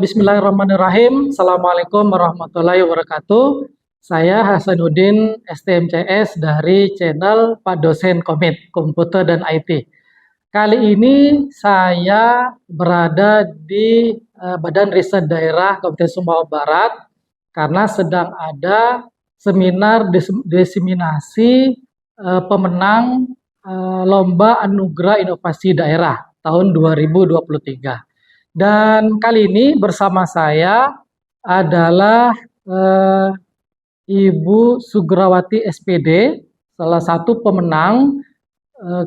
Bismillahirrahmanirrahim. Assalamualaikum warahmatullahi wabarakatuh. Saya Hasanuddin STMCS dari channel Pak Dosen Komit Komputer dan IT. Kali ini saya berada di Badan Riset Daerah Kabupaten Sumbawa Barat karena sedang ada seminar diseminasi pemenang Lomba Anugerah Inovasi Daerah tahun 2023. Dan kali ini bersama saya adalah Ibu Sugrawati SPD, salah satu pemenang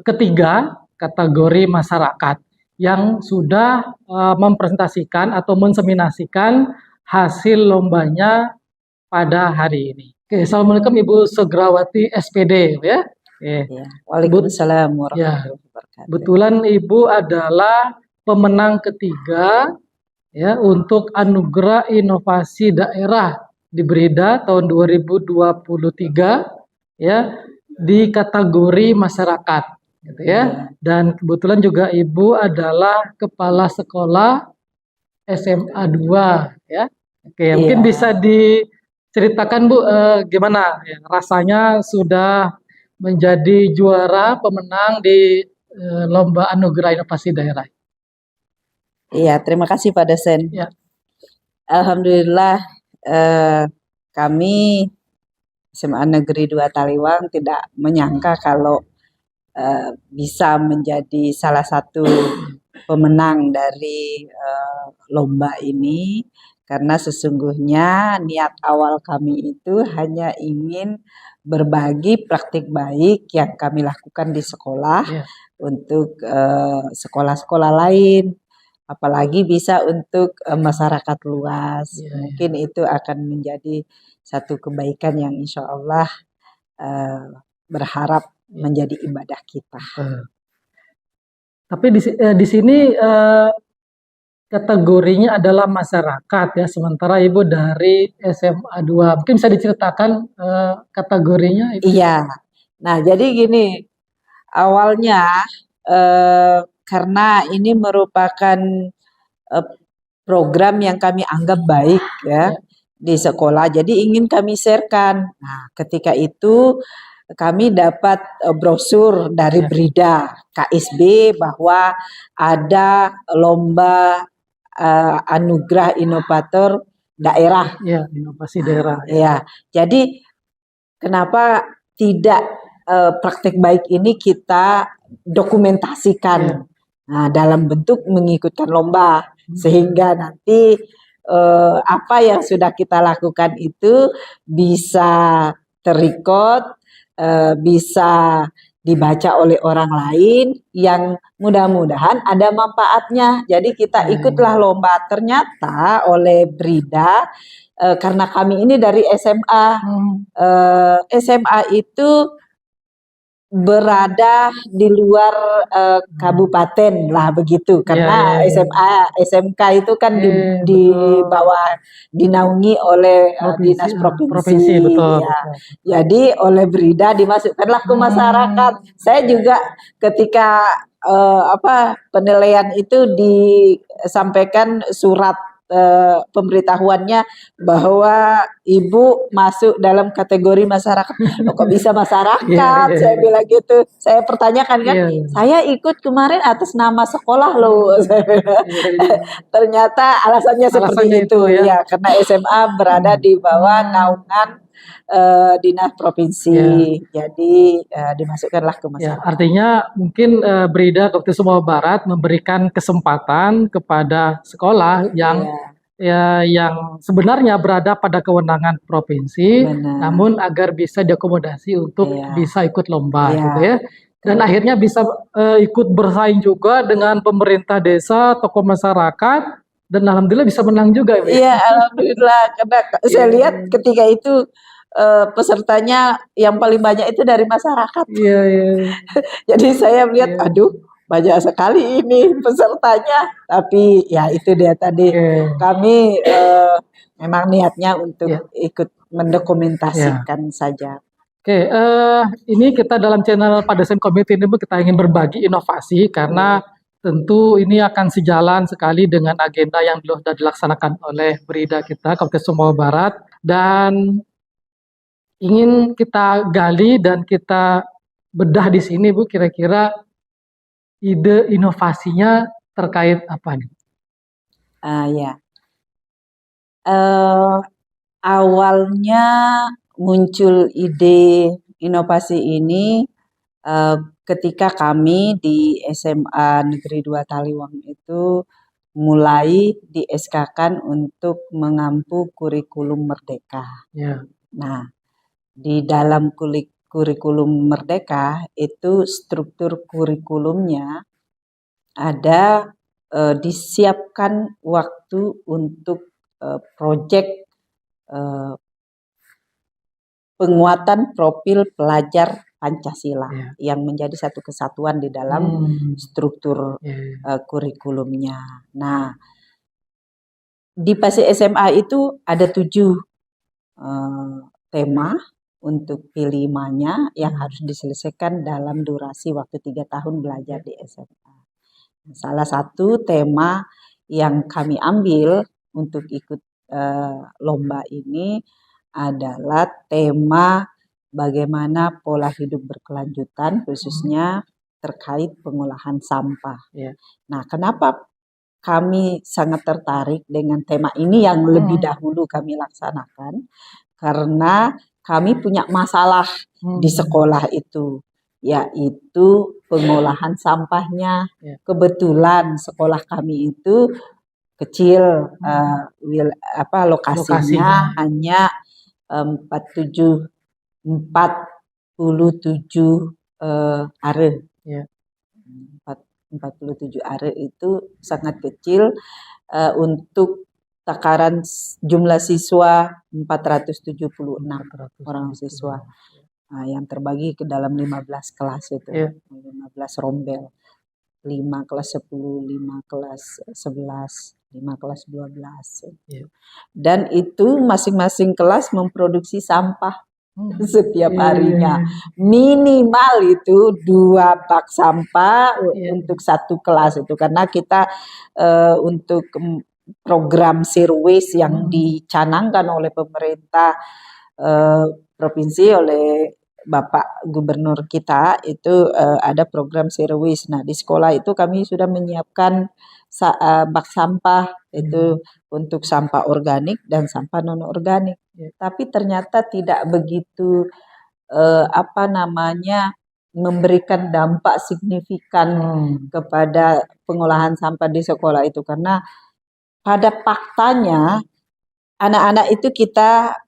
ketiga kategori masyarakat yang sudah mempresentasikan atau menseminasikan hasil lombanya pada hari ini. Oke, Assalamualaikum Ibu Sugrawati SPD ya. Ya, waalaikumsalam warahmatullahi wabarakatuh. Kebetulan Ibu adalah pemenang ketiga ya untuk Anugerah Inovasi Daerah di Brida tahun 2023 ya di kategori masyarakat gitu ya. Dan kebetulan juga Ibu adalah kepala sekolah SMA 2 ya. Oke, mungkin bisa diceritakan Bu gimana ya, rasanya sudah menjadi juara pemenang di Lomba Anugerah Inovasi Daerah. Iya, terima kasih Pak Dosen. Ya. Alhamdulillah kami SMA Negeri 2 Taliwang tidak menyangka kalau bisa menjadi salah satu pemenang dari lomba ini, karena sesungguhnya niat awal kami itu hanya ingin berbagi praktik baik yang kami lakukan di sekolah untuk sekolah-sekolah lain. Apalagi bisa untuk masyarakat luas. Mungkin itu akan menjadi satu kebaikan yang insya Allah berharap menjadi ibadah kita. Tapi di sini kategorinya adalah masyarakat ya, sementara Ibu dari SMA 2. Mungkin bisa diceritakan kategorinya? Iya. Nah, jadi gini, awalnya karena ini merupakan program yang kami anggap baik ya di sekolah, jadi ingin kami sharekan. Nah, ketika itu kami dapat brosur dari Brida KSB bahwa ada lomba anugerah inovator daerah. Ya, inovasi daerah. Ya, jadi kenapa tidak praktek baik ini kita dokumentasikan dalam bentuk mengikutkan lomba, sehingga nanti apa yang sudah kita lakukan itu bisa terrecord, bisa dibaca oleh orang lain yang mudah-mudahan ada manfaatnya. Jadi kita ikutlah lomba. Ternyata oleh Brida, karena kami ini dari SMA, SMA itu berada di luar kabupaten lah begitu, karena SMK itu kan di bawah dinaungi oleh dinas provinsi, betul. Jadi oleh Brida dimasukkanlah ke masyarakat. Saya juga ketika penilaian itu disampaikan surat pemberitahuannya bahwa Ibu masuk dalam kategori masyarakat. Kok bisa masyarakat? Saya bilang gitu. Saya pertanyakan kan, saya ikut kemarin atas nama sekolah loh. Ternyata alasannya seperti itu ya, karena SMA berada di bawah naungan dinas provinsi, jadi dimasukkanlah ke masyarakat. Artinya mungkin Brida Kabupaten Sumbawa Barat memberikan kesempatan kepada sekolah yang yang sebenarnya berada pada kewenangan provinsi, namun agar bisa diakomodasi untuk bisa ikut lomba, gitu ya. Dan akhirnya bisa ikut bersaing juga dengan pemerintah desa, tokoh masyarakat, dan alhamdulillah bisa menang juga. Iya, alhamdulillah. Karena saya lihat ketika itu pesertanya yang paling banyak itu dari masyarakat. Jadi saya melihat, aduh, banyak sekali ini pesertanya. Tapi ya itu dia tadi, kami memang niatnya untuk ikut mendokumentasikan saja. Ini kita dalam channel Pak Dosen Komit ini kita ingin berbagi inovasi karena tentu ini akan sejalan sekali dengan agenda yang sudah dilaksanakan oleh Brida kita, Kabupaten Sumbawa Barat, dan ingin kita gali dan kita bedah di sini, Bu, kira-kira ide inovasinya terkait apa nih? Ya, awalnya muncul ide inovasi ini ketika kami di SMA Negeri 2 Taliwang itu mulai di SK-kan untuk mengampu kurikulum merdeka. Ya. Nah, di dalam kurikulum merdeka itu struktur kurikulumnya ada disiapkan waktu untuk proyek penguatan profil pelajar Pancasila yang menjadi satu kesatuan di dalam struktur kurikulumnya. Nah, di PASI SMA itu ada 7 tema untuk P5-nya yang harus diselesaikan dalam durasi waktu 3 tahun belajar di SMA. Salah satu tema yang kami ambil untuk ikut lomba ini adalah tema bagaimana pola hidup berkelanjutan, khususnya terkait pengolahan sampah. Nah, kenapa kami sangat tertarik dengan tema ini yang lebih dahulu kami laksanakan? Karena kami punya masalah di sekolah itu, yaitu pengolahan sampahnya. Kebetulan sekolah kami itu kecil, lokasinya hanya 47 are. 47 are itu sangat kecil untuk takaran jumlah siswa 476 orang siswa. Nah, yang terbagi ke dalam 15 kelas itu. 15 rombel. 5 kelas 10, 5 kelas 11, 5 kelas 12. Dan itu masing-masing kelas memproduksi sampah setiap harinya. Minimal itu 2 bak sampah untuk satu kelas itu. Karena kita untuk program zero waste yang dicanangkan oleh pemerintah provinsi, oleh Bapak Gubernur kita itu ada program zero waste. Nah, di sekolah itu kami sudah menyiapkan bak sampah itu untuk sampah organik dan sampah non organik. Tapi ternyata tidak begitu memberikan dampak signifikan kepada pengolahan sampah di sekolah itu, karena pada faktanya anak-anak itu kita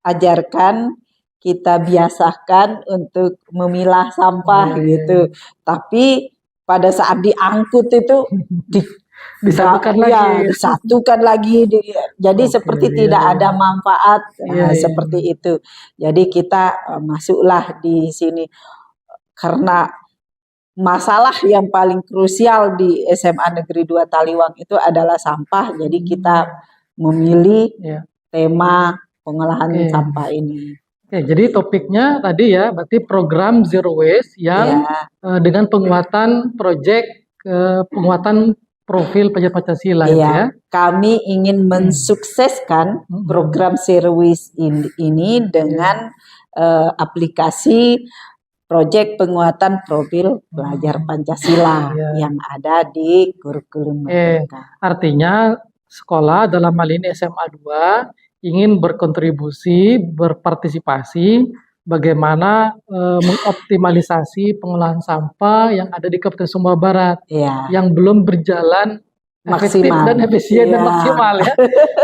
ajarkan, kita biasakan untuk memilah sampah gitu. Tapi pada saat diangkut itu disatukan lagi. Jadi seperti tidak ada manfaat seperti itu. Jadi kita masuklah di sini karena masalah yang paling krusial di SMA Negeri 2 Taliwang itu adalah sampah. Jadi kita memilih tema pengolahan sampah ini. Oke, jadi topiknya tadi ya, berarti program Zero Waste yang dengan penguatan proyek penguatan profil pelajar Pancasila ya. Kami ingin mensukseskan program Zero Waste ini dengan aplikasi proyek penguatan profil pelajar Pancasila yang ada di kurikulum mereka. Artinya sekolah dalam hal ini SMA 2 ingin berkontribusi, berpartisipasi bagaimana mengoptimalisasi pengolahan sampah yang ada di Kabupaten Sumbawa Barat yang belum berjalan efektif dan efisien dan maksimal ya.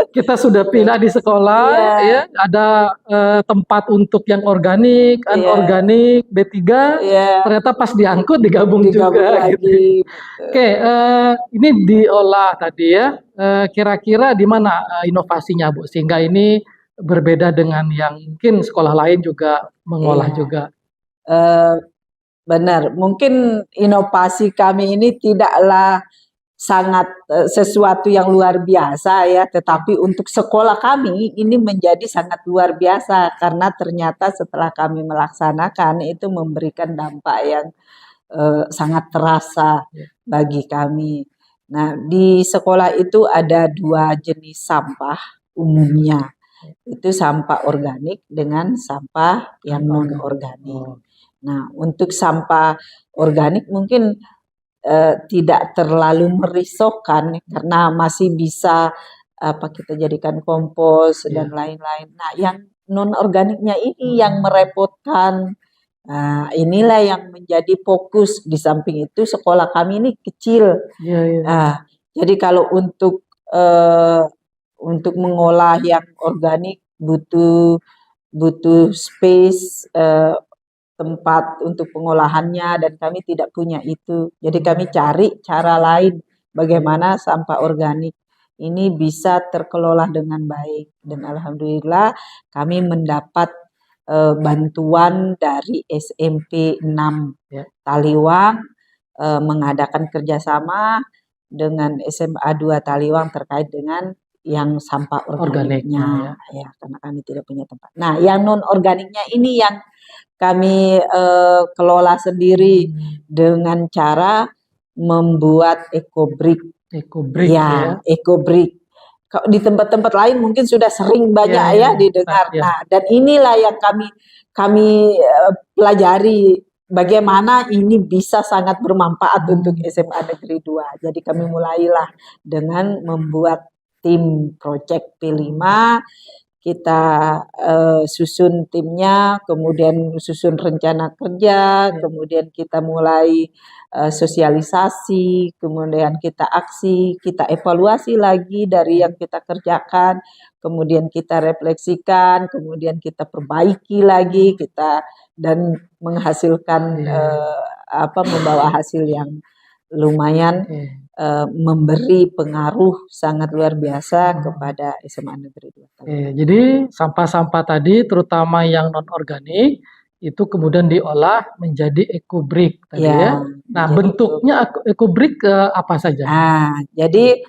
Kita sudah pilih di sekolah ya, ada tempat untuk yang organik, anorganik, B3, ternyata pas diangkut digabung juga gitu. Oke, ini diolah tadi ya. Kira-kira di mana inovasinya, Bu, sehingga ini berbeda dengan yang mungkin sekolah lain juga mengolah juga. Benar, mungkin inovasi kami ini tidaklah sangat sesuatu yang luar biasa ya, tetapi untuk sekolah kami ini menjadi sangat luar biasa karena ternyata setelah kami melaksanakan itu memberikan dampak yang sangat terasa Ya. bagi kami. Nah, di sekolah itu ada 2 jenis sampah umumnya. Itu sampah organik dengan sampah yang non-organik. Oh. Nah, untuk sampah organik mungkin tidak terlalu merisaukan karena masih bisa kita jadikan kompos dan lain-lain. Nah, yang non-organiknya ini yang merepotkan. Nah, inilah yang menjadi fokus. Di samping itu sekolah kami ini kecil. Nah, jadi kalau untuk mengolah yang organik butuh space, tempat untuk pengolahannya, dan kami tidak punya itu. Jadi kami cari cara lain bagaimana sampah organik ini bisa terkelola dengan baik, dan alhamdulillah kami mendapat bantuan dari SMP 6 Taliwang, mengadakan kerjasama dengan SMA 2 Taliwang terkait dengan yang sampah organiknya, ya, karena kami tidak punya tempat. Nah, yang non organiknya ini yang kami kelola sendiri dengan cara membuat ekobrik. Ekobrik. Di tempat-tempat lain mungkin sudah sering banyak didengar. Nah, dan inilah yang kami pelajari bagaimana ini bisa sangat bermanfaat untuk SMA Negeri 2. Jadi kami mulailah dengan membuat tim project P5. Kita susun timnya, kemudian susun rencana kerja, kemudian kita mulai sosialisasi, kemudian kita aksi, kita evaluasi lagi dari yang kita kerjakan, kemudian kita refleksikan, kemudian kita perbaiki lagi, dan menghasilkan membawa hasil yang lumayan memberi pengaruh sangat luar biasa kepada SMA Negeri 2. Jadi sampah-sampah tadi terutama yang non-organik itu kemudian diolah menjadi ekobrik tadi ya. Nah, bentuknya ekobrik apa saja? Nah, jadi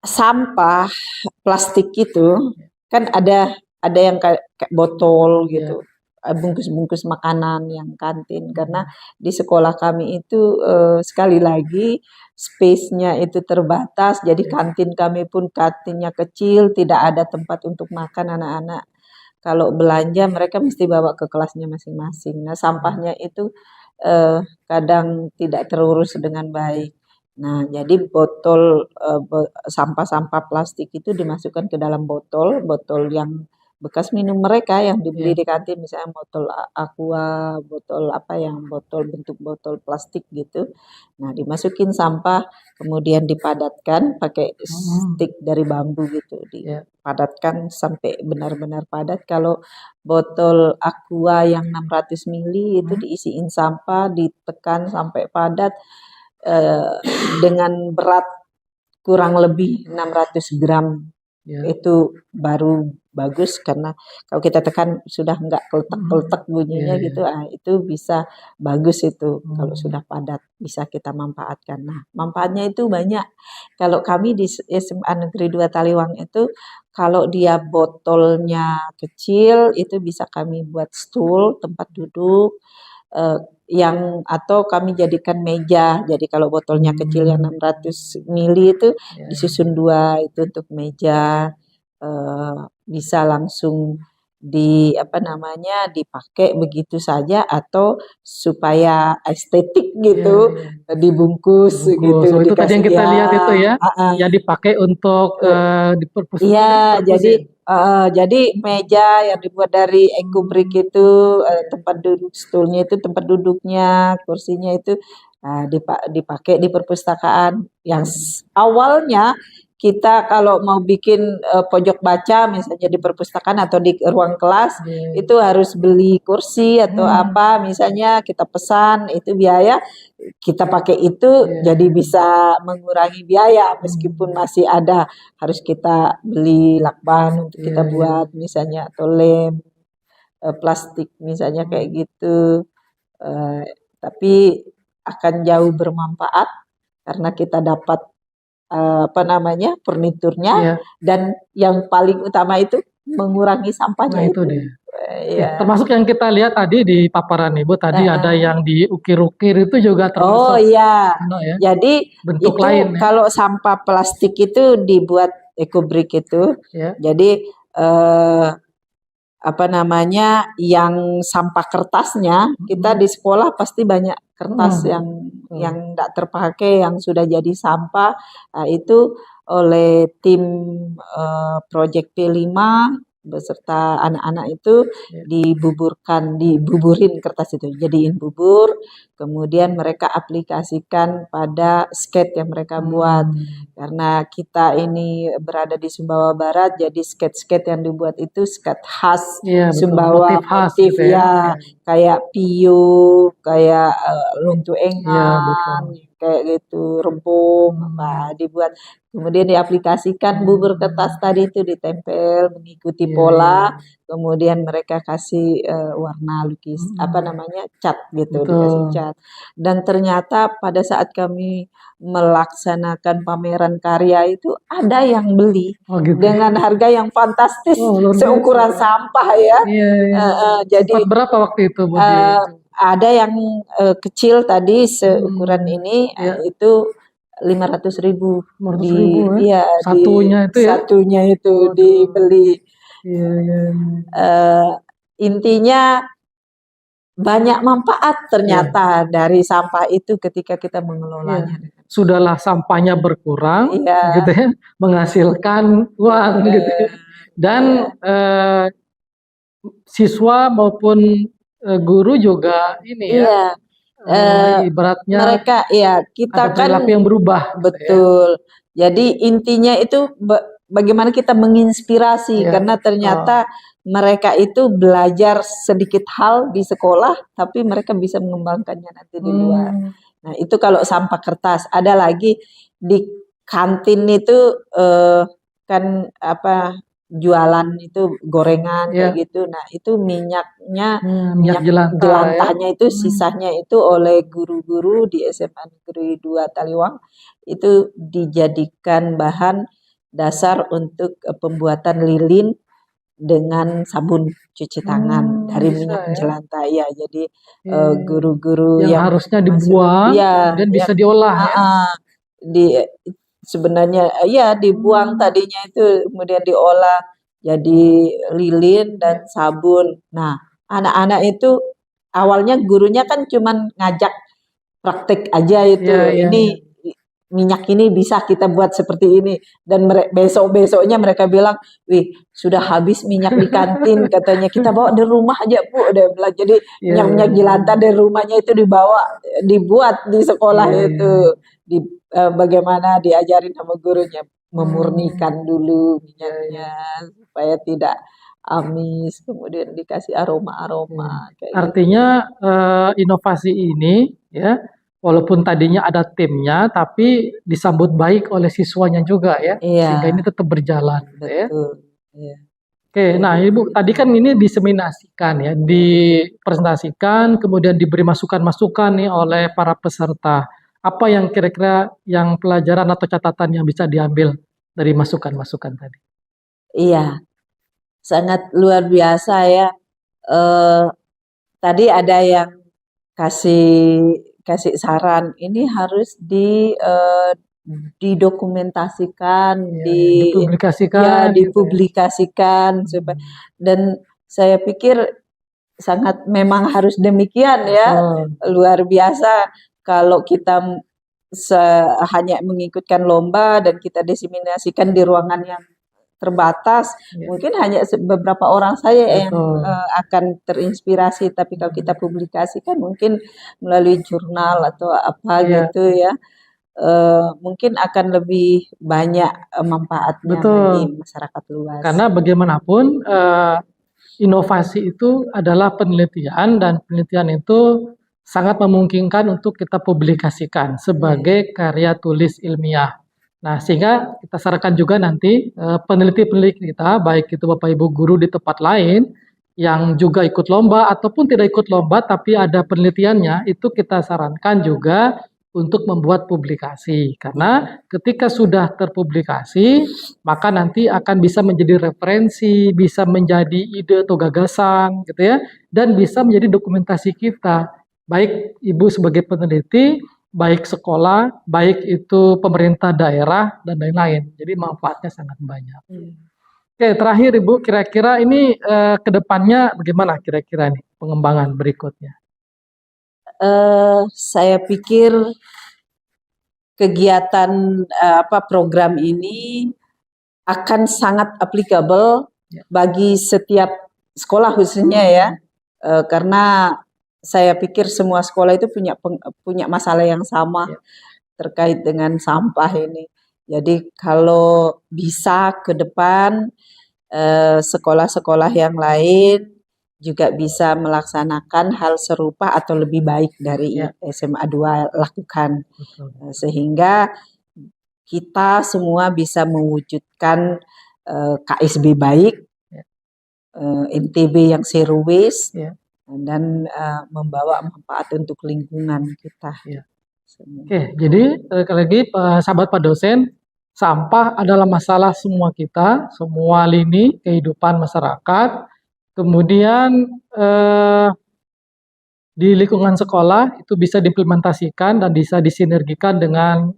sampah plastik itu kan ada yang kayak botol gitu. Bungkus-bungkus makanan yang kantin, karena di sekolah kami itu sekali lagi space-nya itu terbatas, jadi kantin kami pun kantinnya kecil, tidak ada tempat untuk makan anak-anak. Kalau belanja mereka mesti bawa ke kelasnya masing-masing. Nah, sampahnya itu kadang tidak terurus dengan baik. Nah, jadi sampah-sampah plastik itu dimasukkan ke dalam botol yang bekas minum mereka yang dibeli di kantin, misalnya botol aqua, botol bentuk botol plastik gitu. Nah, dimasukin sampah, kemudian dipadatkan pakai stick dari bambu gitu, dipadatkan sampai benar-benar padat. Kalau botol aqua yang 600 ml itu diisiin sampah, ditekan sampai padat dengan berat kurang lebih 600 gram. Itu baru bagus, karena kalau kita tekan sudah enggak keletak-keletak bunyinya gitu, itu bisa bagus itu kalau sudah padat, bisa kita manfaatkan. Nah, manfaatnya itu banyak. Kalau kami di SMA Negeri 2 Taliwang itu, kalau dia botolnya kecil itu bisa kami buat stool, tempat duduk, atau kami jadikan meja. Jadi kalau botolnya kecil yang 600 ml itu disusun 2 itu untuk meja, bisa langsung dipakai begitu saja, atau supaya estetik gitu, dibungkus gitu. So, itu tadi yang kita lihat itu ya, yang dipakai untuk di perpustakaan. Iya, jadi meja yang dibuat dari ekobrik itu, tempat duduk stoolnya itu tempat duduknya, kursinya itu dipakai di perpustakaan. Yang awalnya kita kalau mau bikin pojok baca misalnya di perpustakaan atau di ruang kelas, itu harus beli kursi atau apa, misalnya kita pesan, itu biaya, kita pakai itu, jadi bisa mengurangi biaya, meskipun masih ada harus kita beli lakban untuk kita buat misalnya, atau lem plastik misalnya kayak gitu. Tapi akan jauh bermanfaat karena kita dapat furniturnya, dan yang paling utama itu mengurangi sampahnya. Nah, itu dia. Iya. Termasuk yang kita lihat tadi di paparan Ibu tadi ada yang diukir-ukir itu juga Oh termasuk iya, ya, jadi bentuk itu lain ya. kalau sampah plastik itu dibuat ecobrick itu, Ya. jadi apa namanya, yang sampah kertasnya kita di sekolah pasti banyak kertas yang tidak terpakai yang sudah jadi sampah. Nah, itu oleh tim Project P5 beserta anak-anak itu dibuburin kertas itu, jadiin bubur, kemudian mereka aplikasikan pada skate yang mereka buat. Karena kita ini berada di Sumbawa Barat, jadi skate-skate yang dibuat itu skate khas Sumbawa, motif gitu ya, kayak piu, kayak luntu engan, kayak gitu, rempung, dibuat. Kemudian diaplikasikan bubur kertas tadi itu ditempel mengikuti pola, kemudian mereka kasih warna lukis, apa namanya, cat gitu, dikasih cat. Dan ternyata pada saat kami melaksanakan pameran karya itu ada yang beli dengan harga yang fantastis, seukuran sampah ya. Jadi berapa waktu itu? ada yang kecil tadi seukuran ini, itu 500.000 satunya itu dibeli. Intinya banyak manfaat ternyata dari sampah itu ketika kita mengelolanya. Sudahlah sampahnya berkurang, gitu ya, menghasilkan uang, gitu. Dan siswa maupun guru juga ini ya. Ibaratnya mereka kita ada perilaku yang berubah. Betul. Jadi intinya itu bagaimana kita menginspirasi karena ternyata mereka itu belajar sedikit hal di sekolah tapi mereka bisa mengembangkannya nanti di luar. Nah, itu kalau sampah kertas. Ada lagi di kantin itu kan apa jualan itu gorengan kayak gitu. Nah, itu minyak jelantahnya itu sisanya itu oleh guru-guru di SMA Negeri 2 Taliwang itu dijadikan bahan dasar untuk pembuatan lilin dengan sabun cuci tangan dari minyak jelantah. Ya, jadi guru-guru yang harusnya dibuang dan bisa diolah sebenarnya dibuang tadinya itu kemudian diolah jadi lilin dan sabun. Nah, anak-anak itu awalnya gurunya kan cuman ngajak praktek aja itu. Ini minyak ini bisa kita buat seperti ini dan besok-besoknya mereka bilang, "Wih, sudah habis minyak di kantin," katanya. "Kita bawa dari rumah aja, Bu." Udah bilang. Jadi minyak jelantah dari rumahnya itu dibuat di sekolah itu. Bagaimana diajarin sama gurunya memurnikan dulu minyaknya supaya tidak amis, kemudian dikasih aroma-aroma. Artinya inovasi ini ya, walaupun tadinya ada timnya, tapi disambut baik oleh siswanya juga ya, sehingga ini tetap berjalan. Betul. Oke, nah Ibu tadi kan ini diseminasikan ya, dipresentasikan, kemudian diberi masukan-masukan nih oleh para peserta. Apa yang kira-kira yang pelajaran atau catatan yang bisa diambil dari masukan-masukan tadi? Iya, sangat luar biasa ya. Tadi ada yang kasih saran, ini harus didokumentasikan, dipublikasikan supaya, dan saya pikir sangat memang harus demikian ya. Luar biasa kalau kita hanya mengikutkan lomba dan kita diseminasikan di ruangan yang terbatas, mungkin hanya beberapa orang saya yang akan terinspirasi, tapi kalau kita publikasikan mungkin melalui jurnal atau apa gitu ya, mungkin akan lebih banyak manfaatnya bagi masyarakat luas. Karena bagaimanapun inovasi itu adalah penelitian dan penelitian itu sangat memungkinkan untuk kita publikasikan sebagai karya tulis ilmiah. Nah, sehingga kita sarankan juga nanti peneliti-peneliti kita, baik itu Bapak Ibu guru di tempat lain yang juga ikut lomba ataupun tidak ikut lomba tapi ada penelitiannya, itu kita sarankan juga untuk membuat publikasi. Karena ketika sudah terpublikasi, maka nanti akan bisa menjadi referensi, bisa menjadi ide atau gagasan gitu ya, dan bisa menjadi dokumentasi kita. Baik Ibu sebagai peneliti, baik sekolah, baik itu pemerintah daerah dan lain-lain. Jadi manfaatnya sangat banyak. Oke, terakhir Ibu, kira-kira ini ke depannya bagaimana kira-kira nih pengembangan berikutnya? Saya pikir kegiatan program ini akan sangat applicable bagi setiap sekolah khususnya ya, karena saya pikir semua sekolah itu punya masalah yang sama terkait dengan sampah ini. Jadi kalau bisa ke depan sekolah-sekolah yang lain juga bisa melaksanakan hal serupa atau lebih baik dari SMA 2 lakukan. Sehingga kita semua bisa mewujudkan KSB baik, NTB yang zero waste, dan membawa manfaat untuk lingkungan kita. Oke, jadi sekali lagi sahabat Pak Dosen, sampah adalah masalah semua kita, semua lini kehidupan masyarakat. Kemudian di lingkungan sekolah itu bisa diimplementasikan dan bisa disinergikan dengan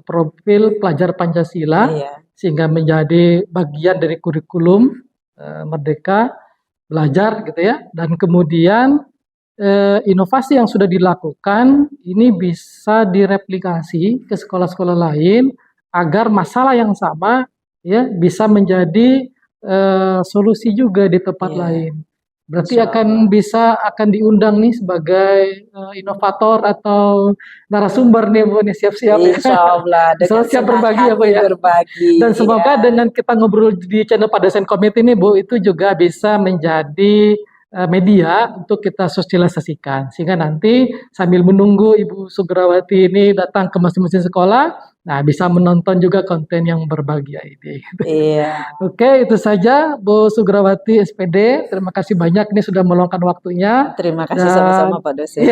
profil pelajar Pancasila, sehingga menjadi bagian dari kurikulum Merdeka Belajar gitu ya. Dan kemudian inovasi yang sudah dilakukan ini bisa direplikasi ke sekolah-sekolah lain agar masalah yang sama ya bisa menjadi solusi juga di tempat lain. Berarti akan diundang nih sebagai inovator atau narasumber nih Bu, nih siap-siap. Insyaallah dengan siap berbagi ya Bu ya. Dan semoga dengan kita ngobrol di channel Pak Dosen Komite ini Bu, itu juga bisa menjadi media untuk kita sosialisasikan, sehingga nanti sambil menunggu Ibu Sugrawati ini datang ke masing-masing sekolah, nah bisa menonton juga konten yang berbahagia ini. Oke, itu saja Bu Sugrawati SPD. Terima kasih banyak ini sudah meluangkan waktunya. Terima kasih sama-sama Pak Dosen.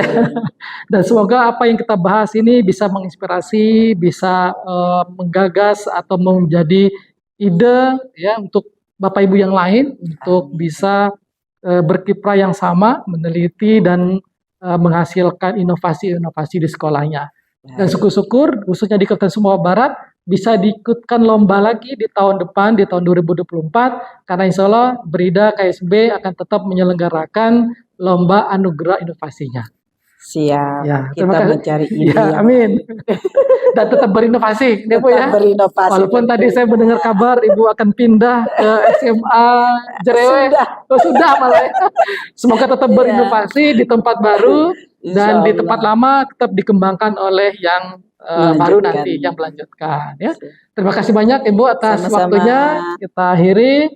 Dan semoga apa yang kita bahas ini bisa menginspirasi, bisa menggagas atau menjadi ide ya untuk Bapak Ibu yang lain untuk bisa berkiprah yang sama, meneliti dan menghasilkan inovasi-inovasi di sekolahnya. Dan syukur-syukur khususnya di Kabupaten Sumbawa Barat bisa diikutkan lomba lagi di tahun depan, di tahun 2024, karena insya Allah Brida KSB akan tetap menyelenggarakan lomba anugerah inovasinya. Siap, ya, kita mencari ide. Ya, amin. Dan tetap berinovasi, tetap Bu ya. Berinovasi. Walaupun tadi saya mendengar kabar Ibu akan pindah ke SMA Jerewe. Sudah malah. Semoga tetap berinovasi di tempat baru dan di tempat lama tetap dikembangkan oleh yang baru nanti, yang melanjutkan. Ya. Terima kasih banyak Ibu atas waktunya. Kita akhiri.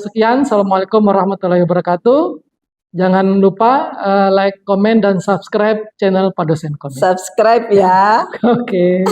Sekian. Assalamualaikum warahmatullahi wabarakatuh. Jangan lupa like, komen, dan subscribe channel Pak Dosen Komite. Subscribe ya. Oke.